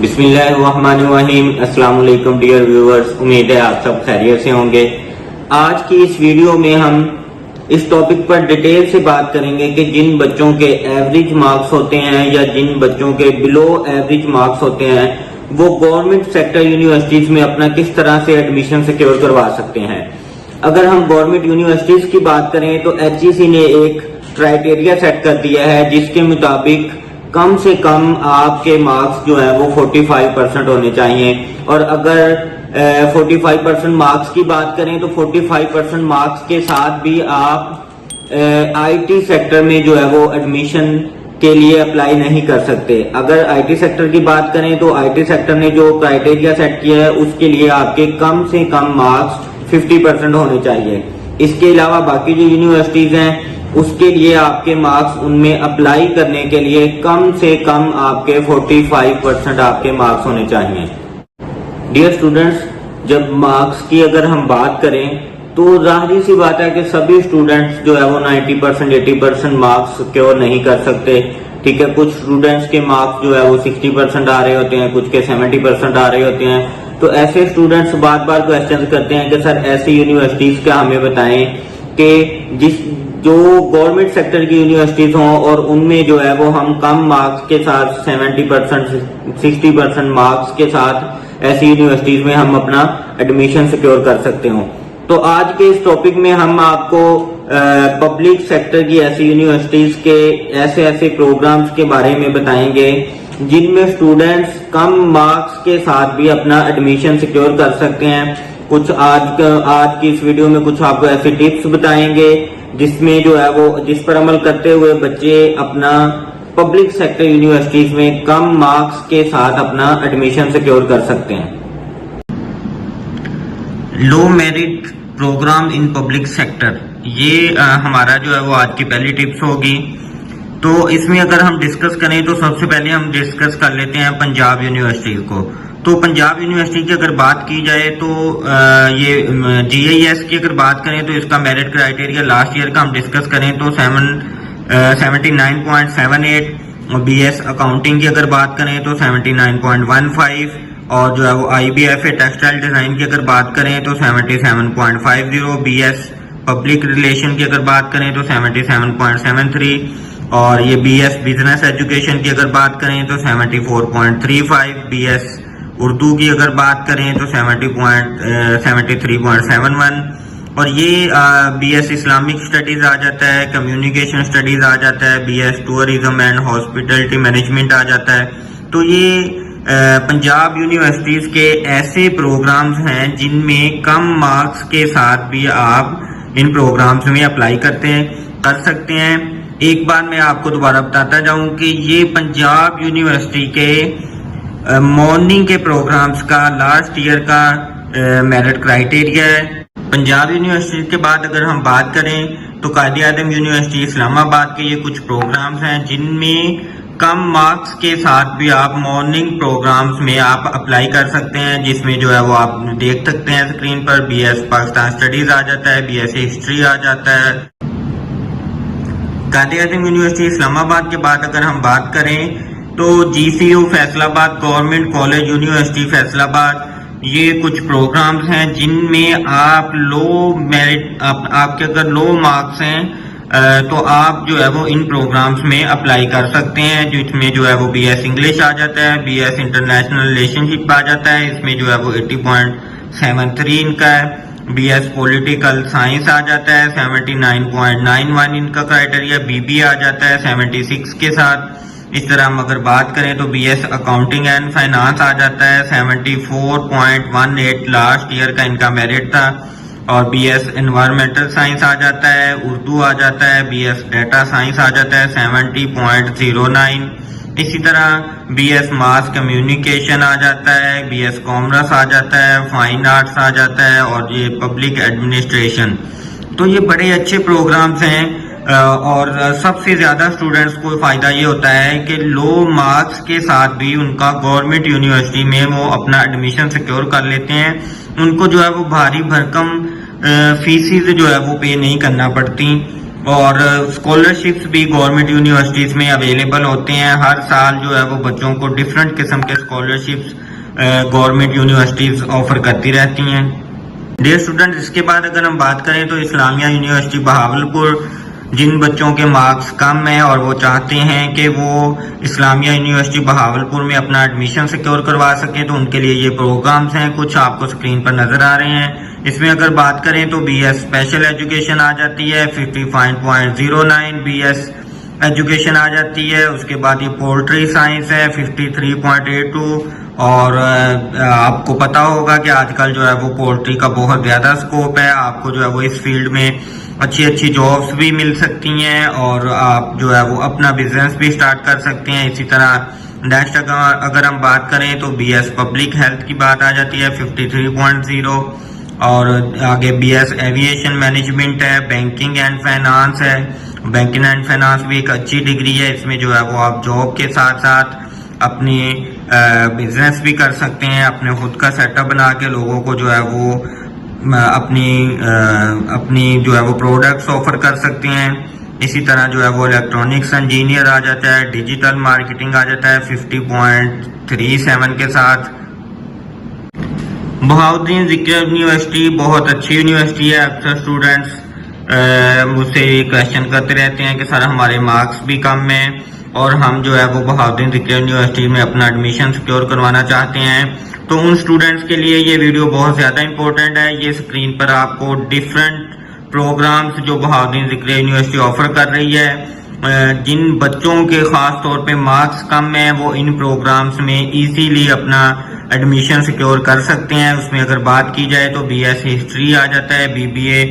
बिस्मिल्लाहिर्रहमानिर्रहीम। अस्सलाम वालेकुम डियर व्यूअर्स, उम्मीद है आप सब खैरियत से होंगे। आज की इस वीडियो में हम इस टॉपिक पर डिटेल से बात करेंगे कि जिन बच्चों के एवरेज मार्क्स होते हैं या जिन बच्चों के बिलो एवरेज मार्क्स होते हैं वो गवर्नमेंट सेक्टर यूनिवर्सिटीज में अपना किस तरह से एडमिशन सिक्योर करवा सकते हैं। अगर हम गवर्नमेंट यूनिवर्सिटीज की बात करें तो HEC ने एक क्राइटेरिया सेट कर दिया है जिसके मुताबिक कम से कम आपके मार्क्स जो है वो 45% होने चाहिए। और अगर 45% मार्क्स की बात करें तो 45% मार्क्स के साथ भी आप IT सेक्टर में जो है वो एडमिशन के लिए अप्लाई नहीं कर सकते। अगर IT सेक्टर की बात करें तो IT सेक्टर ने जो क्राइटेरिया सेट किया है उसके लिए आपके कम से कम मार्क्स 50% होने चाहिए। इसके अलावा बाकी जो यूनिवर्सिटीज हैं उसके लिए आपके मार्क्स उनमें अप्लाई करने के लिए कम से कम आपके 45% आपके मार्क्स होने चाहिए। डियर स्टूडेंट्स, जब मार्क्स की अगर हम बात करें तो जाहिर सी बात है कि सभी स्टूडेंट्स जो है वो 90% 80% मार्क्स सिक्योर नहीं कर सकते। ठीक है, कुछ स्टूडेंट्स के मार्क्स जो है वो 60% आ रहे होते हैं, कुछ के 70% आ रहे होते हैं। तो ऐसे स्टूडेंट्स बार बार क्वेश्चन करते हैं कि सर ऐसी यूनिवर्सिटीज का हमें बताएं कि जो गवर्नमेंट सेक्टर की यूनिवर्सिटीज हों और उनमें जो है वो हम कम मार्क्स के साथ 70% 60% मार्क्स के साथ ऐसी यूनिवर्सिटीज में हम अपना एडमिशन सिक्योर कर सकते हो। तो आज के इस टॉपिक में हम आपको पब्लिक सेक्टर की ऐसी यूनिवर्सिटीज के ऐसे प्रोग्राम्स के बारे में बताएंगे जिनमें स्टूडेंट्स कम मार्क्स के साथ भी अपना एडमिशन सिक्योर कर सकते हैं। कुछ आज की इस वीडियो में कुछ आपको ऐसे टिप्स बताएंगे जिसमें जो है वो जिस पर अमल करते हुए बच्चे अपना पब्लिक सेक्टर यूनिवर्सिटीज में कम मार्क्स के साथ अपना एडमिशन सिक्योर कर सकते हैं। Low merit program in public sector, ये हमारा जो है वो आज की पहली टिप्स होगी। तो इसमें अगर हम डिस्कस करें तो सबसे पहले हम डिस्कस कर लेते हैं पंजाब यूनिवर्सिटी को। तो पंजाब यूनिवर्सिटी की अगर बात की जाए तो ये GIS की अगर बात करें तो इसका मेरिट क्राइटेरिया लास्ट ईयर का हम डिस्कस करें तो 79.78, BS अकाउंटिंग की अगर बात करें तो 79.15 और जो है वो IBFA टेक्सटाइल डिजाइन की अगर बात करें तो 77.50, BS पब्लिक रिलेशन की अगर बात करें तो 77.73 और ये BS बिजनेस एजुकेशन की अगर बात करें तो 74.35, BS उर्दू की अगर बात करें तो 73.71 और ये BS इस्लामिक स्टडीज आ जाता है, कम्युनिकेशन स्टडीज आ जाता है, BS tourism and hospitality management आ जाता है। तो ये पंजाब यूनिवर्सिटीज के ऐसे प्रोग्राम्स हैं जिनमें कम मार्क्स के साथ भी आप इन प्रोग्राम्स में अप्लाई कर सकते हैं। एक बार मैं आपको दोबारा बताता जाऊं कि ये पंजाब यूनिवर्सिटी के मॉर्निंग के प्रोग्राम्स का लास्ट ईयर का मेरिट क्राइटेरिया है। पंजाब यूनिवर्सिटी के बाद अगर हम बात करें तो कायदे आज़म यूनिवर्सिटी इस्लामाबाद के ये कुछ प्रोग्राम्स हैं जिनमें कम मार्क्स के साथ भी आप मॉर्निंग प्रोग्राम्स में आप अप्लाई कर सकते हैं, जिसमें जो है वो आप देख सकते हैं स्क्रीन पर BS पाकिस्तान स्टडीज आ जाता है, BS हिस्ट्री आ जाता है। कायदे आज़म यूनिवर्सिटी इस्लामाबाद के बाद अगर हम बात करें तो GCU Faisalabad government college university Faisalabad, ये कुछ प्रोग्राम्स हैं जिनमें आप लो मेरिट आपके अगर लो मार्क्स हैं तो आप जो है वो इन प्रोग्राम्स में अप्लाई कर सकते हैं, जिसमें जो है वो BS इंग्लिश आ जाता है, BS इंटरनेशनल रिलेशनशिप आ जाता है, इसमें जो है वो 80.73 इनका है, BS पॉलिटिकल साइंस आ जाता है, 79.91 इनका क्राइटेरिया, BB आ जाता है 76 के साथ। इस तरह हम अगर बात करें तो BS अकाउंटिंग एंड फाइनेंस आ जाता है, 74.18 लास्ट ईयर का इनका मेरिट था और BS एनवायरमेंटल साइंस आ जाता है, उर्दू आ जाता है, BS डेटा साइंस आ जाता है 70.09। इसी तरह BS मास कम्युनिकेशन आ जाता है, BS कॉमर्स आ जाता है, फाइन आर्ट्स आ जाता है और ये पब्लिक एडमिनिस्ट्रेशन। तो ये बड़े अच्छे प्रोग्राम्स हैं और सबसे ज्यादा स्टूडेंट्स को फायदा ये होता है कि लो मार्क्स के साथ भी उनका गवर्नमेंट यूनिवर्सिटी में वो अपना एडमिशन सिक्योर कर लेते हैं। उनको जो है वो भारी भरकम फीसिस जो है वो पे नहीं करना पड़ती। और स्कॉलरशिप्स भी गवर्नमेंट यूनिवर्सिटीज में अवेलेबल होते हैं। हर साल जो है वो बच्चों को डिफरेंट किस्म के स्कॉलरशिप्स गवर्नमेंट यूनिवर्सिटीज ऑफर करती रहती हैं। डियर स्टूडेंट, इसके बाद अगर हम बात करें तो इस्लामिया यूनिवर्सिटी बहावलपुर, जिन बच्चों के मार्क्स कम हैं और वो चाहते हैं कि वो इस्लामिया यूनिवर्सिटी बहावलपुर में अपना एडमिशन सिक्योर करवा सकें, तो उनके लिए ये प्रोग्राम्स हैं, कुछ आपको स्क्रीन पर नजर आ रहे हैं। इसमें अगर बात करें तो बीएस स्पेशल एजुकेशन आ जाती है 55.09, बीएस एजुकेशन आ जाती है। उसके बाद ये पोल्ट्री साइंस है 53.82, और आपको पता होगा कि आजकल जो है वो पोल्ट्री का बहुत ज्यादा स्कोप है। आपको जो है वो इस फील्ड में अच्छी अच्छी जॉब्स भी मिल सकती हैं और आप जो है वो अपना बिजनेस भी स्टार्ट कर सकते हैं। इसी तरह नेक्स्ट अगर हम बात करें तो बीएस पब्लिक हेल्थ की बात आ जाती है 53.0, और आगे बीएस एविएशन मैनेजमेंट है, बैंकिंग एंड फाइनेंस है। बैंकिंग एंड फाइनेंस भी एक अच्छी डिग्री है, इसमें जो है वो आप जॉब के साथ साथ अपनी बिजनेस भी कर सकते हैं, अपने खुद का सेटअप बना के लोगों को जो है वो अपनी जो है वो प्रोडक्ट्स ऑफर कर सकते हैं। इसी तरह जो है वो इलेक्ट्रॉनिक्स इंजीनियर आ जाता है, डिजिटल मार्केटिंग आ जाता है 50.37 के साथ। बहाउद्दीन ज़िक्र यूनिवर्सिटी बहुत अच्छी यूनिवर्सिटी है। अक्सर स्टूडेंट्स मुझसे क्वेश्चन करते रहते हैं कि सर हमारे मार्क्स भी कम हैं और हम जो है वो बहाउद्दीन ज़िक्र यूनिवर्सिटी में अपना एडमिशन सिक्योर करवाना चाहते हैं। तो उन स्टूडेंट्स के लिए ये वीडियो बहुत ज़्यादा इंपॉर्टेंट है। ये स्क्रीन पर आपको डिफरेंट प्रोग्राम्स जो बहाउद्दीन ज़िक्र यूनिवर्सिटी ऑफर कर रही है, जिन बच्चों के खास तौर पे मार्क्स कम हैं वो इन प्रोग्राम्स में इजीली अपना एडमिशन सिक्योर कर सकते हैं। उसमें अगर बात की जाए तो बीएस हिस्ट्री आ जाता है, बीबीए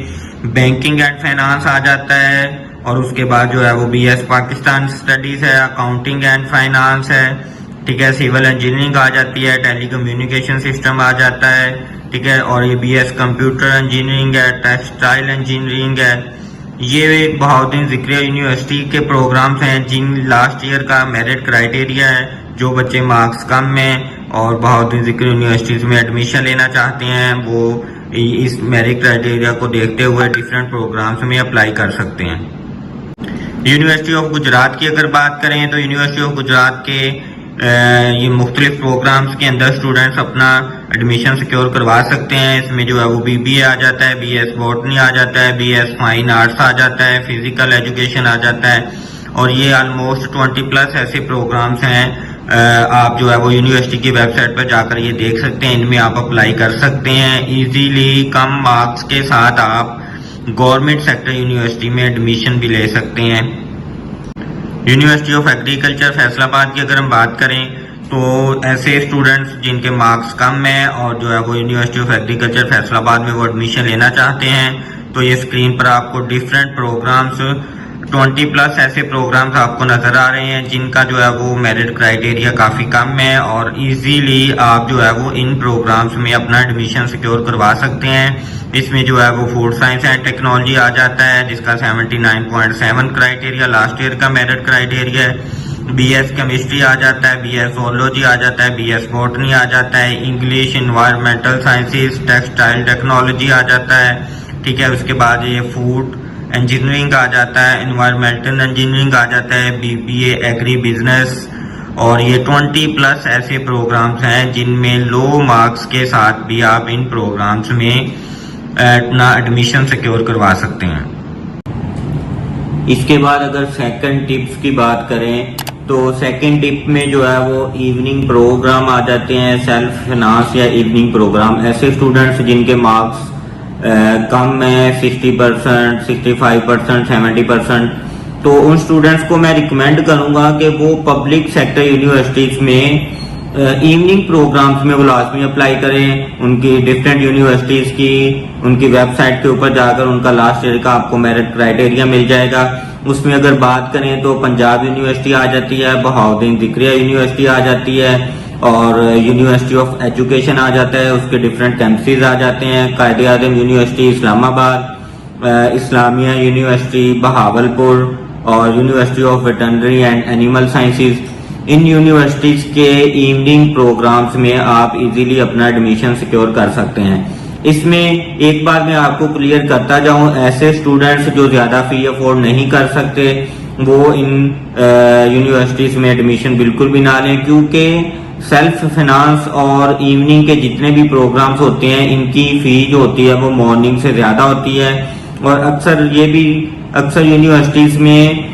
बैंकिंग एंड फाइनेंस आ जाता है, और उसके बाद जो है वो बीएस पाकिस्तान स्टडीज है, अकाउंटिंग एंड फाइनेंस है, ठीक है, सिविल इंजीनियरिंग आ जाती है, टेली कम्युनिकेशन सिस्टम आ जाता है, ठीक है, और ये बीएस कंप्यूटर इंजीनियरिंग है, टेक्सटाइल इंजीनियरिंग है। ये बहाउद्दीन ज़िक्र यूनिवर्सिटी के प्रोग्राम्स हैं जिन लास्ट ईयर का मेरिट क्राइटेरिया है। जो बच्चे मार्क्स कम में और बहाउद्दीन ज़िक्र यूनिवर्सिटीज में एडमिशन लेना चाहते हैं वो इस मेरिट क्राइटेरिया को देखते हुए डिफरेंट प्रोग्राम्स में अप्लाई कर सकते हैं। यूनिवर्सिटी ऑफ गुजरात की अगर बात करें तो यूनिवर्सिटी ऑफ गुजरात के ये मुख्तलिफ प्रोग्राम्स के अंदर स्टूडेंट्स अपना एडमिशन सिक्योर करवा सकते हैं। इसमें जो है वो बीबीए आ जाता है, बीएस बॉटनी आ जाता है, बीएस फाइन आर्ट्स आ जाता है, फिजिकल एजुकेशन आ जाता है, और ये ऑलमोस्ट 20+ ऐसे प्रोग्राम्स हैं। आप जो है वो यूनिवर्सिटी की वेबसाइट पर जाकर ये देख सकते हैं, इनमें आप अप्लाई कर सकते हैं इजीली। कम मार्क्स के साथ आप गवर्नमेंट सेक्टर यूनिवर्सिटी में एडमिशन भी ले सकते हैं। यूनिवर्सिटी ऑफ एग्रीकल्चर फैसलाबाद की अगर हम बात करें तो ऐसे स्टूडेंट्स जिनके मार्क्स कम हैं और जो है वो यूनिवर्सिटी ऑफ एग्रीकल्चर फैसलाबाद में वो एडमिशन लेना चाहते हैं, तो ये स्क्रीन पर आपको डिफरेंट प्रोग्राम्स 20+ ऐसे प्रोग्राम्स आपको नजर आ रहे हैं जिनका जो है वो मेरिट क्राइटेरिया काफी कम है, और इजीली आप जो है वो इन प्रोग्राम्स में अपना एडमिशन सिक्योर करवा सकते हैं। इसमें जो है वो फूड साइंस एंड टेक्नोलॉजी आ जाता है जिसका 79.7 क्राइटेरिया लास्ट ईयर का मेरिट क्राइटेरिया है। बीएस केमिस्ट्री आ जाता है, बीएस जोलॉजी आ जाता है, बीएस बॉटनी आ जाता है, English, environmental sciences, textile technology आ जाता है, ठीक है। उसके बाद ये फूड इंजीनियरिंग आ जाता है, एनवायरमेंटल इंजीनियरिंग आ जाता है, बीबीए एग्री बिजनेस, और ये 20+ ऐसे प्रोग्राम्स हैं जिनमें लो मार्क्स के साथ भी आप इन प्रोग्राम्स में अपना एडमिशन सिक्योर करवा सकते हैं। इसके बाद अगर सेकंड टिप्स की बात करें तो सेकंड टिप में जो है वो इवनिंग प्रोग्राम आ जाते हैं, सेल्फ फाइनेंस या इवनिंग प्रोग्राम। ऐसे स्टूडेंट्स जिनके मार्क्स कम है 60%, 65%, 70%, तो उन स्टूडेंट्स को मैं रिकमेंड करूंगा कि वो पब्लिक सेक्टर यूनिवर्सिटीज में इवनिंग प्रोग्राम्स में वो लाजमी अप्लाई करें। उनकी डिफरेंट यूनिवर्सिटीज की उनकी वेबसाइट के ऊपर जाकर उनका लास्ट ईयर का आपको मेरिट क्राइटेरिया मिल जाएगा। उसमें अगर बात करें तो पंजाब यूनिवर्सिटी आ जाती है, बहाउद्दीन ज़िक्र यूनिवर्सिटी आ जाती है, और यूनिवर्सिटी ऑफ एजुकेशन आ जाता है, उसके डिफरेंट कैंपसेस आ जाते हैं। कायदे आज़म यूनिवर्सिटी इस्लामाबाद, इस्लामिया यूनिवर्सिटी बहावलपुर, और university of veterinary and animal sciences. In universities के इवनिंग प्रोग्राम्स में आप इजीली अपना एडमिशन सिक्योर कर सकते हैं। इसमें एक बार मैं आपको क्लियर करता जाऊं, ऐसे स्टूडेंट्स जो ज्यादा फी अफोर्ड नहीं कर सकते वो इन यूनिवर्सिटीज में एडमिशन बिल्कुल भी ना लें, क्योंकि सेल्फ फाइनेंस और इवनिंग के जितने भी प्रोग्राम्स होते हैं इनकी फी जो होती है वो मॉर्निंग से ज्यादा होती है। और अक्सर यूनिवर्सिटीज में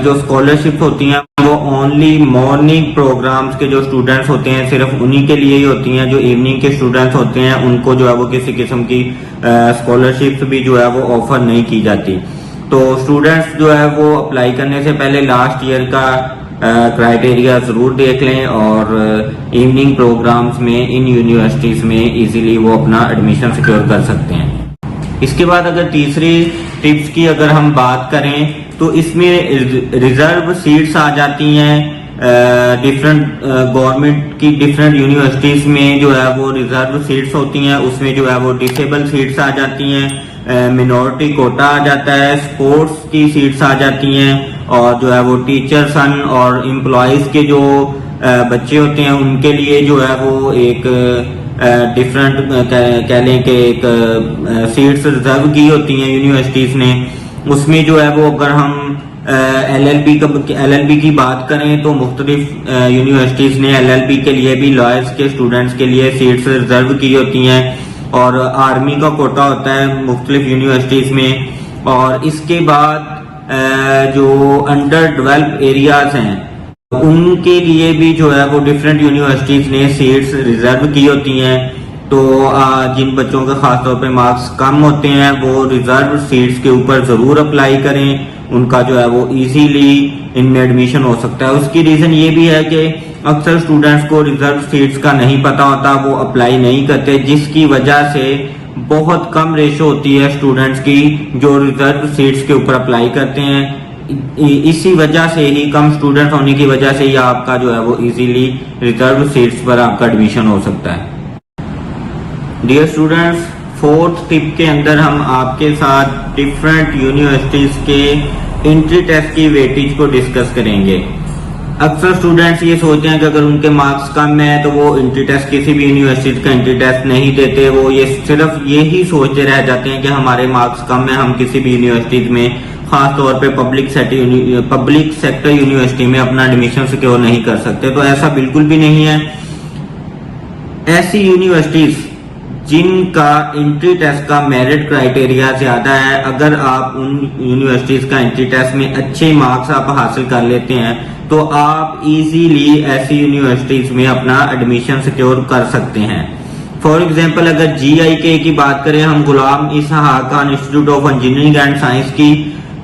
जो स्कॉलरशिप होती हैं वो ओनली मॉर्निंग प्रोग्राम्स के जो स्टूडेंट्स होते हैं सिर्फ उन्हीं के लिए ही होती हैं। जो इवनिंग के स्टूडेंट्स होते हैं उनको जो है वो किसी किस्म की स्कॉलरशिप भी जो है वो ऑफर नहीं की जाती। तो स्टूडेंट्स जो है वो अप्लाई करने से पहले लास्ट ईयर का क्राइटेरिया जरूर देख लें और इवनिंग प्रोग्राम्स में इन यूनिवर्सिटीज में इजीली वो अपना एडमिशन सिक्योर कर सकते हैं। इसके बाद अगर तीसरी टिप्स की अगर हम बात करें तो इसमें रिजर्व सीट्स आ जाती हैं। डिफरेंट गवर्नमेंट की डिफरेंट यूनिवर्सिटीज में जो है वो रिजर्व सीट्स होती हैं, उसमें जो है वो डिसेबल सीट्स आ जाती हैं, मिनोरिटी कोटा आ जाता है, स्पोर्ट्स की सीट्स आ जाती हैं और जो है वो टीचर सन और एम्प्लॉयज के जो बच्चे होते हैं उनके लिए जो है वो एक डिफरेंट कह लें कि एक सीट्स रिजर्व की होती हैं यूनिवर्सिटीज ने। उसमें जो है वो अगर हम एलएलबी की बात करें तो मुख्तलिफ यूनिवर्सिटीज ने एलएलबी के लिए भी लॉयर्स के स्टूडेंट्स के लिए सीट्स रिजर्व की होती हैं और आर्मी का कोटा होता है मुख्तलिफ यूनिवर्सिटीज में। और इसके बाद जो अंडर डेवलप्ड एरियाज हैं उनके लिए भी जो है वो डिफरेंट यूनिवर्सिटीज ने सीट्स रिजर्व की होती हैं। तो जिन बच्चों के खासतौर पे मार्क्स कम होते हैं वो रिजर्व सीट्स के ऊपर जरूर अप्लाई करें, उनका जो है वो इजीली इनमें एडमिशन हो सकता है। उसकी रीजन ये भी है कि अक्सर स्टूडेंट्स को रिजर्व सीट्स का नहीं पता होता, वो अप्लाई नहीं करते, जिसकी वजह से बहुत कम रेशो होती है स्टूडेंट्स की जो रिजर्व सीट्स के ऊपर अप्लाई करते हैं। इसी वजह से ही कम स्टूडेंट्स होने की वजह से ही आपका जो है वो इजीली रिजर्व सीट्स पर आपका एडमिशन हो सकता है। डियर स्टूडेंट्स, फोर्थ टिप के अंदर हम आपके साथ डिफरेंट यूनिवर्सिटीज के एंट्री टेस्ट की वेटेज को डिस्कस करेंगे। अक्सर स्टूडेंट्स ये सोचते हैं कि अगर उनके मार्क्स कम है तो वो एंट्री टेस्ट किसी भी यूनिवर्सिटी का एंट्री टेस्ट नहीं देते। वो ये सिर्फ यही सोचते रह जाते हैं कि हमारे मार्क्स कम है, हम किसी भी यूनिवर्सिटीज में खास तौर पे पब्लिक सेक्टर यूनिवर्सिटी में अपना एडमिशन सिक्योर नहीं कर सकते। तो ऐसा बिल्कुल भी नहीं है। ऐसी यूनिवर्सिटीज जिनका एंट्री टेस्ट का मेरिट क्राइटेरिया ज्यादा है, अगर आप उन यूनिवर्सिटीज का एंट्री टेस्ट में अच्छे मार्क्स आप हासिल कर लेते हैं तो आप इजीली ऐसी यूनिवर्सिटीज में अपना एडमिशन सिक्योर कर सकते हैं। फॉर एग्जांपल अगर GIK की बात करें हम, Ghulam Ishaq Khan institute of engineering and science की,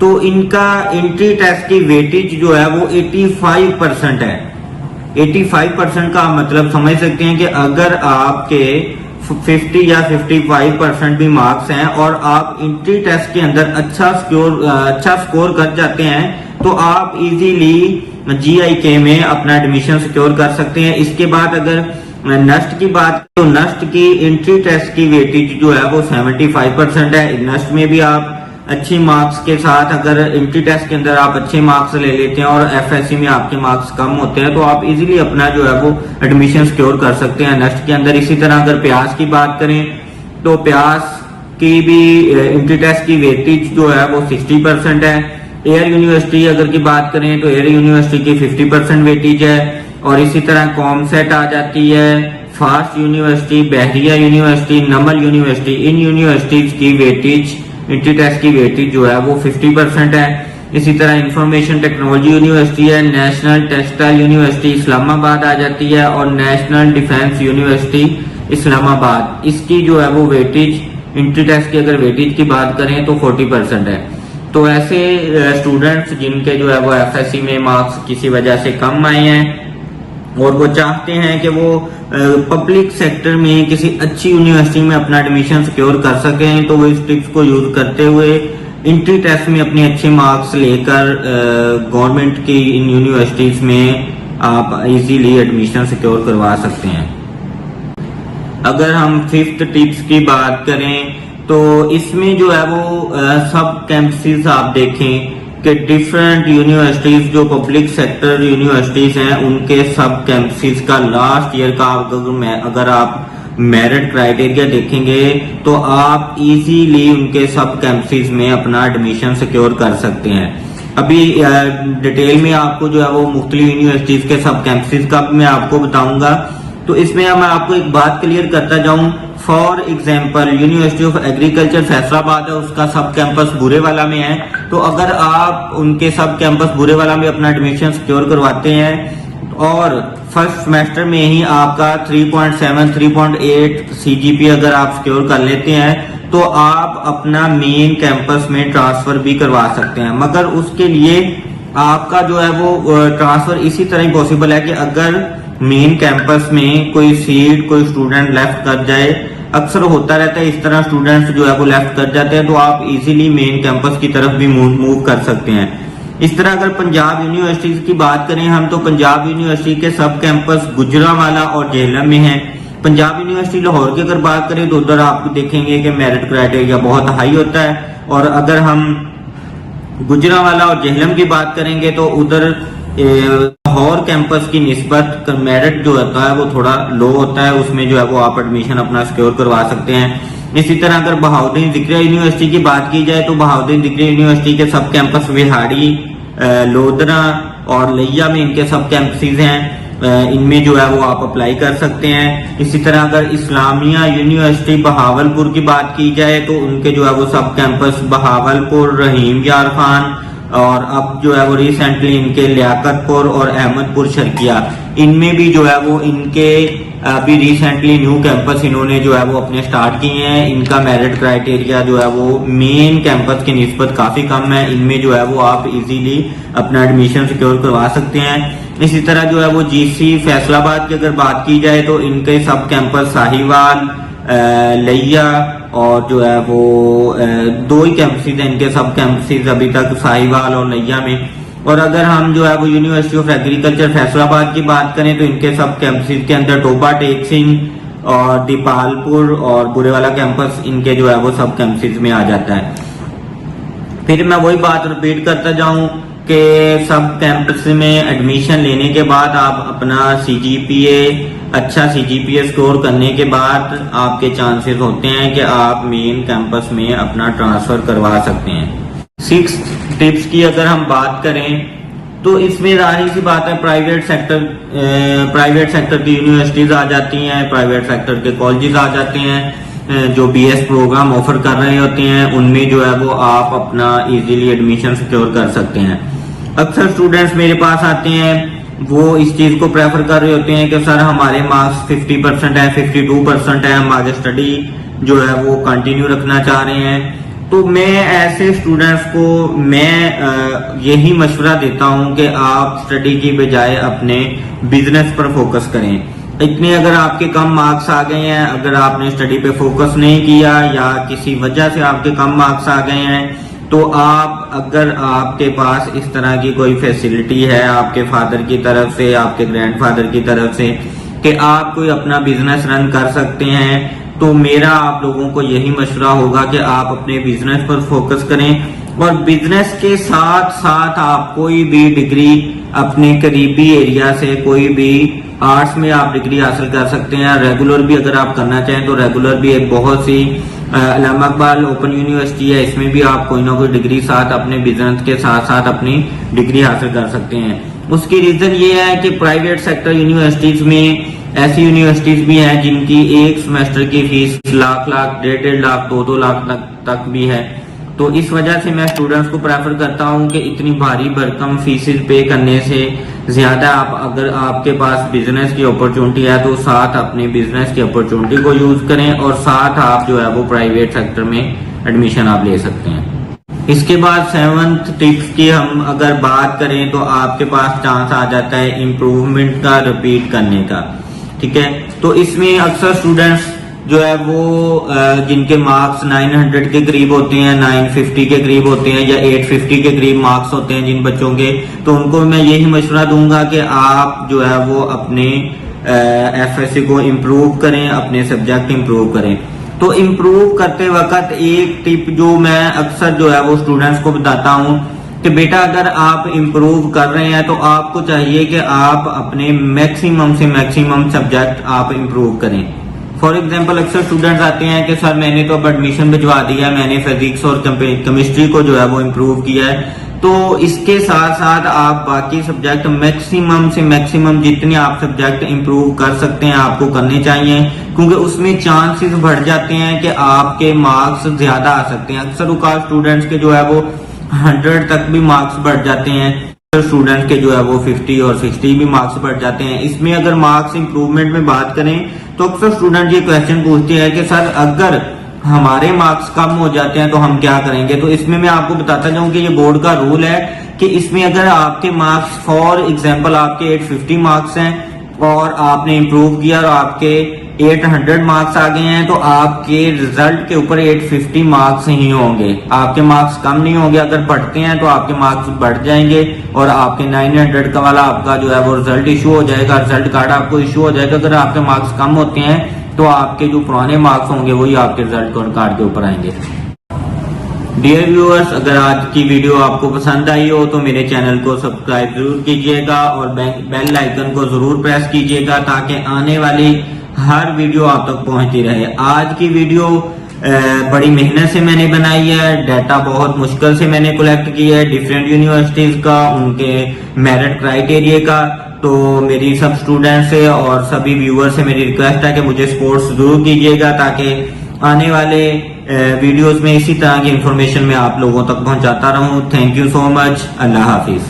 तो इनका एंट्री टेस्ट की वेटेज जो है वो 85% है। 85% का मतलब समझ सकते हैं कि अगर आपके 50 या 55% भी मार्क्स हैं और आप एंट्री टेस्ट के अंदर अच्छा स्कोर कर जाते हैं तो आप इजीली GIK में अपना एडमिशन सिक्योर कर सकते हैं। इसके बाद अगर नस्ट की बात तो नस्ट की एंट्री टेस्ट की वेटेज जो है वो 75% है। नस्ट में भी आप अच्छे मार्क्स के साथ अगर एंट्री टेस्ट के अंदर आप अच्छे मार्क्स ले लेते हैं और FSC में आपके मार्क्स कम होते हैं तो आप इजीली अपना जो है वो एडमिशन सिक्योर कर सकते हैं नस्ट के अंदर। इसी तरह अगर प्यास की बात करें तो प्यास की भी एंट्री टेस्ट की वेटेज जो है वो 60% है। एयर यूनिवर्सिटी अगर की बात करें तो एयर यूनिवर्सिटी की 50% वेटेज है। और इसी तरह कॉमसेट आ जाती है, फास्ट यूनिवर्सिटी, बहरिया यूनिवर्सिटी, नमल यूनिवर्सिटी, इन यूनिवर्सिटीज की वेटेज एंट्री टेस्ट की वेटेज जो है वो 50% है। इसी तरह इंफॉर्मेशन टेक्नोलॉजी यूनिवर्सिटी है, नेशनल टेक्सटाइल यूनिवर्सिटी इस्लामाबाद आ जाती है और नेशनल डिफेंस यूनिवर्सिटी इस्लामाबाद, इसकी जो है वो वेटेज एंट्री टेस्ट की अगर वेटेज की बात करें तो 40% है। तो ऐसे स्टूडेंट्स जिनके जो है वो FSC में मार्क्स किसी वजह से कम आए हैं और वो चाहते हैं कि वो पब्लिक सेक्टर में किसी अच्छी यूनिवर्सिटी में अपना एडमिशन सिक्योर कर सकें तो वो इस टिप्स को यूज करते हुए एंट्री टेस्ट में अपने अच्छे मार्क्स लेकर गवर्नमेंट की इन यूनिवर्सिटीज में आप इजीली एडमिशन सिक्योर करवा सकते हैं। अगर हम फिफ्थ टिप्स की बात करें तो इसमें जो है वो सब कैंपसेस आप देखें कि डिफरेंट यूनिवर्सिटीज जो पब्लिक सेक्टर यूनिवर्सिटीज हैं उनके सब कैंपसेस का लास्ट ईयर का अगर आप मेरिट क्राइटेरिया देखेंगे तो आप इजीली उनके सब कैंपसेस में अपना एडमिशन सिक्योर कर सकते हैं। अभी डिटेल में आपको जो है वो मुख्तलिफ यूनिवर्सिटीज के सब कैंपसेस का मैं आपको बताऊंगा। तो इसमें मैं आपको एक बात क्लियर करता जाऊं, for example university of agriculture Faisalabad है, उसका सब कैंपस बुरेवाला में है। तो अगर आप उनके सब कैंपस बुरेवाला में अपना एडमिशन सिक्योर करवाते हैं और फर्स्ट सेमेस्टर में ही आपका 3.7 3.8 सीजीपी अगर आप सिक्योर कर लेते हैं तो आप अपना मेन कैंपस में ट्रांसफर भी करवा सकते हैं। मगर उसके लिए आपका जो है वो ट्रांसफर इसी तरह ही पॉसिबल है कि अगर मेन कैंपस में कोई सीट कोई स्टूडेंट लेफ्ट कर जाए, अक्सर होता रहता है इस तरह स्टूडेंट्स जो है वो लेफ्ट कर जाते हैं, तो आप इजीली मेन कैंपस की तरफ भी मूव कर सकते हैं। इस तरह अगर पंजाब यूनिवर्सिटी की बात करें हम, तो पंजाब यूनिवर्सिटी के सब कैंपस गुजरांवाला और जेहलम में है। पंजाब यूनिवर्सिटी लाहौर की अगर बात करें तो उधर आप देखेंगे कि मेरिट क्राइटेरिया बहुत हाई होता है, और अगर हम गुजरांवाला और जेहलम की बात करेंगे तो उधर लाहौर कैंपस की निस्बत मेरिट जो होता है वो थोड़ा लो होता है, उसमें जो है वो आप एडमिशन अपना सिक्योर करवा सकते हैं। इसी तरह अगर बहाउद्दीन ज़िक्रिया यूनिवर्सिटी की बात की जाए तो बहाउद्दीन ज़िक्रिया यूनिवर्सिटी के सब कैंपस विहाड़ी, लोधरा और लिया में इनके सब कैंपसेस हैं, इनमें जो है वो आप अप्लाई कर सकते हैं। इसी तरह अगर इस्लामिया यूनिवर्सिटी बहावलपुर की बात की जाए तो उनके जो है वो सब कैंपस बहावलपुर, रहीम यार खान और अब जो है वो रिसेंटली इनके लियाकतपुर और अहमदपुर शर्किया, इनमें भी जो है वो इनके अभी रिसेंटली न्यू कैंपस इन्होंने जो है वो अपने स्टार्ट किए हैं। इनका मेरिट क्राइटेरिया जो है वो मेन कैंपस की निस्बत काफी कम है, इनमें जो है वो आप इजीली अपना एडमिशन सिक्योर करवा सकते हैं। इसी तरह जो है वो जीसी फैसलाबाद की अगर बात की जाए तो इनके सब कैंपस साहिवाल, लिया और जो है वो दो ही कैंपसेस हैं इनके सब कैंपसेस अभी तक, साहिवाल और लिया में। और अगर हम जो है वो यूनिवर्सिटी ऑफ एग्रीकल्चर फैसलाबाद की बात करें तो इनके सब कैंपसेस के अंदर टोपा टेक सिंह और दीपालपुर और बुरेवाला कैंपस इनके जो है वो सब कैंपसेस में आ जाता है। फिर मैं वही बात रिपीट करता जाऊं कि सब कैंपस में एडमिशन लेने के बाद आप अपना सीजीपीए, अच्छा सीजीपीए स्कोर करने के बाद आपके चांसेस होते हैं कि आप मेन कैंपस में अपना ट्रांसफर करवा सकते हैं। 6 टिप्स की अगर हम बात करें तो इसमें जाहिर सी बात है प्राइवेट सेक्टर की यूनिवर्सिटीज आ जाती हैं, प्राइवेट सेक्टर के कॉलेजेस आ जाते हैं जो बीएस प्रोग्राम ऑफर कर रहे होते हैं, उनमें जो है वो आप अपना इजीली एडमिशन सिक्योर कर सकते हैं। अक्सर स्टूडेंट्स मेरे पास आते हैं, वो इस चीज को प्रेफर कर रहे होते हैं कि सर हमारे मार्क्स 50% है, 52% है, हम आगे स्टडी जो है वो कंटिन्यू रखना चाह रहे हैं। तो मैं ऐसे स्टूडेंट्स को यही मशवरा देता हूं कि आप स्टडी की बजाय अपने बिजनेस पर फोकस करें। इतने अगर आपके कम मार्क्स आ गए हैं, अगर आपने स्टडी पे फोकस नहीं किया या किसी वजह से आपके कम मार्क्स आ गए हैं, तो आप अगर आपके पास इस तरह की कोई फैसिलिटी है आपके फादर की तरफ से, आपके ग्रैंडफादर की तरफ से कि आप कोई अपना बिजनेस रन कर सकते हैं, तो मेरा आप लोगों को यही मशवरा होगा कि आप अपने बिजनेस पर फोकस करें और बिजनेस के साथ साथ आप कोई भी डिग्री अपने करीबी एरिया से, कोई भी आर्ट्स में आप डिग्री हासिल कर सकते हैं। रेगुलर भी अगर आप करना चाहें तो रेगुलर भी एक बहुत सी अल्लामा इकबाल ओपन यूनिवर्सिटी है, इसमें भी आप कोई ना कोई डिग्री साथ अपने बिजनेस के साथ साथ अपनी डिग्री हासिल कर सकते हैं। उसकी रीजन ये है कि प्राइवेट सेक्टर यूनिवर्सिटीज में ऐसी यूनिवर्सिटीज भी हैं जिनकी एक सेमेस्टर की फीस लाख, 1.5 लाख, 2 लाख तक भी है। तो इस वजह से मैं स्टूडेंट्स को प्रेफर करता हूं कि इतनी भारी भरकम फीसेस पे करने से ज्यादा आप अगर आपके पास बिजनेस की अपॉर्चुनिटी है तो साथ अपने बिजनेस की अपॉर्चुनिटी को यूज करें और साथ आप जो है वो प्राइवेट सेक्टर में एडमिशन आप ले सकते हैं। इसके बाद 7th टिप्स की हम अगर बात करें तो आपके पास चांस आ जाता है इम्प्रूवमेंट का, रिपीट करने का। ठीक है, तो इसमें अक्सर स्टूडेंट्स जो है वो जिनके मार्क्स 900 के करीब होते हैं, 950 के करीब होते हैं या 850 के करीब मार्क्स होते हैं जिन बच्चों के, तो उनको मैं यही मशवरा दूंगा कि आप जो है वो अपने एफएससी को इम्प्रूव करें, अपने सब्जेक्ट इम्प्रूव करें। तो इम्प्रूव करते वक्त एक टिप जो मैं अक्सर जो है वो स्टूडेंट्स को बताता हूँ कि बेटा अगर आप इम्प्रूव कर रहे हैं तो आपको चाहिए कि आप अपने मैक्सिमम से मैक्सिमम सब्जेक्ट आप इम्प्रूव करें। फॉर एग्जाम्पल अक्सर स्टूडेंट्स आते हैं कि सर मैंने तो अब एडमिशन भिजवा दिया है, मैंने फिजिक्स और केमिस्ट्री को जो है वो इम्प्रूव किया है, तो इसके साथ साथ आप बाकी सब्जेक्ट मैक्सिमम से मैक्सिमम जितने आप सब्जेक्ट इंप्रूव कर सकते हैं आपको करने चाहिए, क्योंकि उसमें चांसेस बढ़ जाते हैं कि आपके मार्क्स ज्यादा आ सकते हैं। अक्सर औकात स्टूडेंट्स के जो है वो 100 तक भी मार्क्स बढ़ जाते हैं, स्टूडेंट्स के जो है वो 50 और 60 भी मार्क्स बढ़ जाते हैं। इसमें अगर मार्क्स इंप्रूवमेंट में बात करें तो अक्सर स्टूडेंट ये क्वेश्चन पूछते हैं कि सर अगर हमारे मार्क्स कम हो जाते हैं तो हम क्या करेंगे। तो इसमें मैं आपको बताता जाऊं कि ये बोर्ड का रूल है कि इसमें अगर आपके मार्क्स फॉर एग्जांपल आपके 850 मार्क्स हैं और आपने इंप्रूव किया और आपके 800 मार्क्स आ गए हैं, तो आपके रिजल्ट के ऊपर 850 मार्क्स ही होंगे, आपके मार्क्स कम नहीं होंगे। अगर पढ़ते हैं तो आपके मार्क्स बढ़ जाएंगे और आपके 900 का वाला आपका जो है वो रिजल्ट इशू हो जाएगा, रिजल्ट कार्ड आपको इशू हो जाएगा। अगर आपके मार्क्स कम होते हैं तो आपके जो पुराने मार्क्स होंगे वही आपके रिजल्ट कार्ड के ऊपर आएंगे। डियर व्यूअर्स, अगर आज की वीडियो आपको पसंद आई हो तो मेरे चैनल को सब्सक्राइब जरूर कीजिएगा और बेल आइकन को जरूर प्रेस कीजिएगा ताकि आने वाली हर वीडियो आप तक पहुंचती रहे। आज की वीडियो बड़ी मेहनत से मैंने बनाई है, डाटा बहुत मुश्किल से मैंने कलेक्ट किया है डिफरेंट यूनिवर्सिटीज का, उनके मेरिट क्राइटेरिया का। तो मेरी सब स्टूडेंट्स से और सभी व्यूअर्स से मेरी रिक्वेस्ट है कि मुझे सपोर्ट जरूर कीजिएगा ताकि आने वाले वीडियोस में इसी तरह की इंफॉर्मेशन मैं आप लोगों तक पहुंचाता रहूं। Thank you so much. Allah Hafiz.